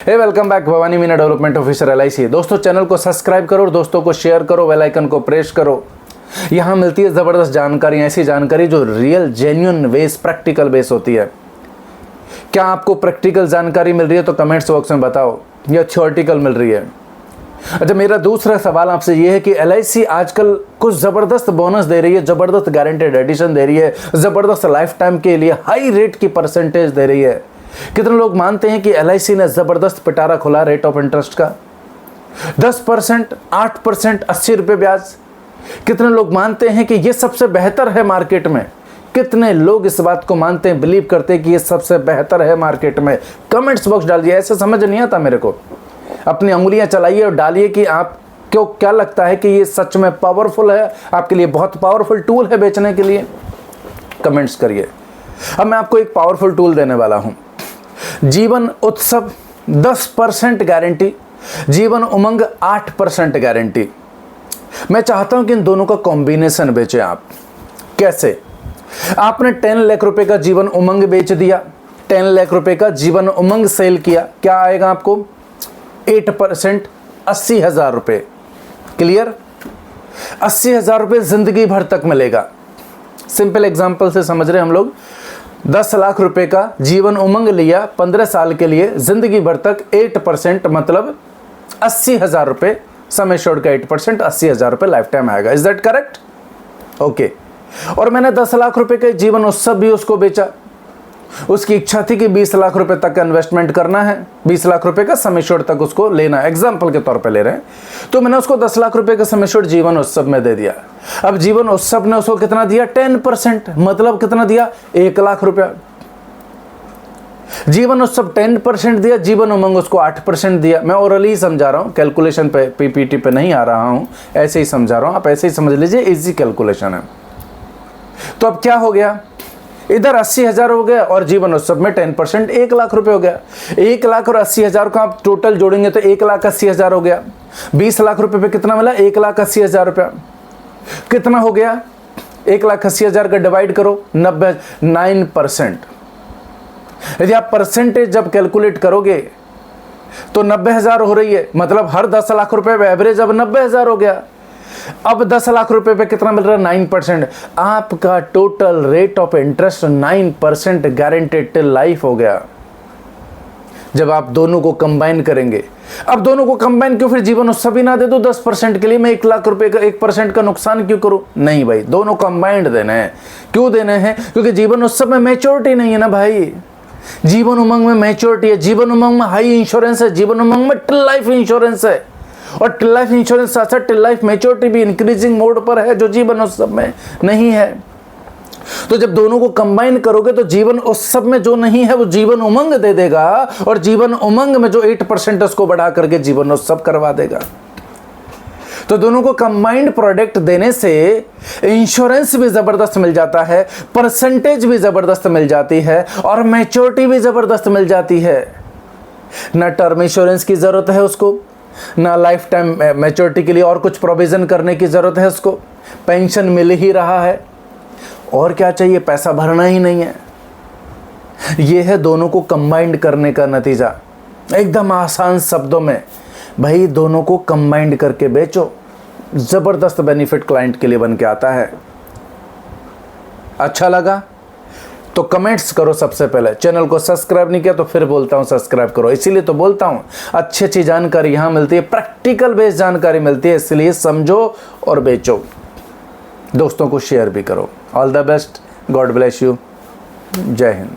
हे welcome back Bhavani Meena development officer LIC। दोस्तों channel को subscribe करो और दोस्तों को शेयर करो, बेल आइकन को प्रेस करो। यहाँ मिलती है ज़बरदस्त जानकारी, ऐसी जानकारी जो real genuine base practical base होती है। क्या आपको प्रैक्टिकल जानकारी मिल रही है तो कमेंट्स बॉक्स में बताओ, या थियोरेटिकल मिल रही है। अच्छा, मेरा दूसरा सवाल आपसे ये है कि LIC आजकल कुछ ज़बरदस्त बोनस दे रही है, ज़बरदस्त गारंटेड एडिशन दे रही है, ज़बरदस्त लाइफ टाइम के लिए हाई रेट की परसेंटेज दे रही है। कितने लोग मानते हैं कि LIC ने ज़बरदस्त पिटारा खुला रेट ऑफ इंटरेस्ट का 10%, 8%, 80 रुपये ब्याज। कितने लोग मानते हैं कि ये सबसे बेहतर है मार्केट में? कितने लोग इस बात को मानते हैं, बिलीव करते हैं कि ये सबसे बेहतर है मार्केट में? कमेंट्स बॉक्स डालिए। ऐसे समझ नहीं आता मेरे को। अपनी उंगलियां चलाइए और डालिए कि आपको क्या लगता है कि ये सच में पावरफुल है, आपके लिए बहुत पावरफुल टूल है बेचने के लिए। कमेंट्स करिए। अब मैं आपको एक पावरफुल टूल देने वाला हूं। जीवन उत्सव 10% गारंटी, जीवन उमंग 8% गारंटी। मैं चाहता हूं कि इन दोनों का कॉम्बिनेशन बेचें आप। कैसे? आपने 10 लाख रुपए का जीवन उमंग बेच दिया, 10 लाख रुपए का जीवन उमंग सेल किया, क्या आएगा आपको? 8%, 80,000 रुपये। क्लियर? 80,000 रुपये जिंदगी भर तक मिलेगा। सिंपल एग्जांपल से समझ रहे हम लोग। 10 लाख रुपए का जीवन उमंग लिया 15 साल के लिए, जिंदगी भर तक 8% मतलब 80,000 रुपये। सम एश्योर्ड का 8%, 80,000 रुपये लाइफ टाइम आएगा। Is that correct? ओके। और मैंने 10 लाख रुपए का जीवन उत्सव भी उसको बेचा। उसकी इच्छा थी कि 20 लाख रुपए तक का इन्वेस्टमेंट करना है, 20 लाख रुपए का सम एश्योर्ड तक उसको लेना है, एग्जाम्पल के तौर पे ले रहे हैं। तो मैंने उसको 10 लाख रुपए का सम एश्योर्ड जीवन उत्सव में दे दिया। अब जीवन उत्सव ने उसको कितना दिया? 10%, मतलब कितना दिया? 1 लाख रुपया। जीवन उत्सव 10% दिया, जीवन उमंग उसको 8% दिया। मैं ओरली समझा रहा हूं, कैलकुलेशन पे PPT पे नहीं आ रहा हूं, ऐसे ही समझा रहा हूं, आप ऐसे ही समझ लीजिए, इजी कैलकुलेशन है। तो अब क्या हो गया? इधर 80,000 हो गया और जीवन उत्सव में 10% 1 लाख रुपए हो गया। 1 लाख और 80,000 का आप टोटल जोड़ेंगे तो 1,80,000 हो गया। 20 लाख रुपए पे कितना मिला? 1,80,000 रुपया। कितना हो गया? 1,80,000 का डिवाइड करो 9%। यदि आप परसेंटेज जब कैलकुलेट करोगे तो 90,000 हो रही है, मतलब हर 10 लाख रुपए पे एवरेज अब 90,000 हो गया। अब 10 लाख रुपए पे कितना मिल रहा है? 9%। आपका total rate of interest 9% guaranteed till life हो गया। जब आप दोनों को कंबाइन करेंगे, अब दोनों को कंबाइन क्यों? फिर जीवन उत्सव भी ना दे दो 10% के लिए, मैं 1 लाख रुपए का 1% का नुकसान क्यों करूं? नहीं भाई, दोनों कंबाइंड देने हैं। क्यों देने हैं? क्योंकि जीवन उत्सव में मैच्योरिटी नहीं है ना भाई, जीवन उमंग में मैच्योरिटी है। जीवन उमंग में हाई इंश्योरेंस है, जीवन उमंग में टिल लाइफ इंश्योरेंस है, और टिल लाइफ इंश्योरेंस साथ साथ टिल लाइफ मैच्योरिटी भी इंक्रीजिंग मोड पर है, जो जीवन उत्सव में नहीं है। तो जब दोनों को कंबाइन करोगे तो जीवन उत्सव में जो नहीं है वो जीवन उमंग दे देगा, और जीवन उमंग में जो 8% उसको बढ़ा करके जीवन उत्सव करवा देगा। तो दोनों को कंबाइंड प्रोडक्ट देने से इंश्योरेंस भी जबरदस्त मिल जाता है, परसेंटेज भी जबरदस्त मिल जाती है, और मैच्योरिटी भी जबरदस्त मिल जाती है। ना टर्म इंश्योरेंस की जरूरत है उसको, ना लाइफ टाइम मैच्योरिटी के लिए और कुछ प्रोविजन करने की जरूरत है उसको। पेंशन मिल ही रहा है, और क्या चाहिए? पैसा भरना ही नहीं है। यह है दोनों को कंबाइंड करने का नतीजा। एकदम आसान शब्दों में भाई, दोनों को कंबाइंड करके बेचो, जबरदस्त बेनिफिट क्लाइंट के लिए बन के आता है। अच्छा लगा तो कमेंट्स करो। सबसे पहले चैनल को सब्सक्राइब नहीं किया तो फिर बोलता हूं सब्सक्राइब करो। इसीलिए तो बोलता हूं अच्छी अच्छी जानकारी यहां मिलती है, प्रैक्टिकल बेस्ड जानकारी मिलती है, इसलिए समझो और बेचो। दोस्तों को शेयर भी करो। All the best, God bless you, जय हिंद।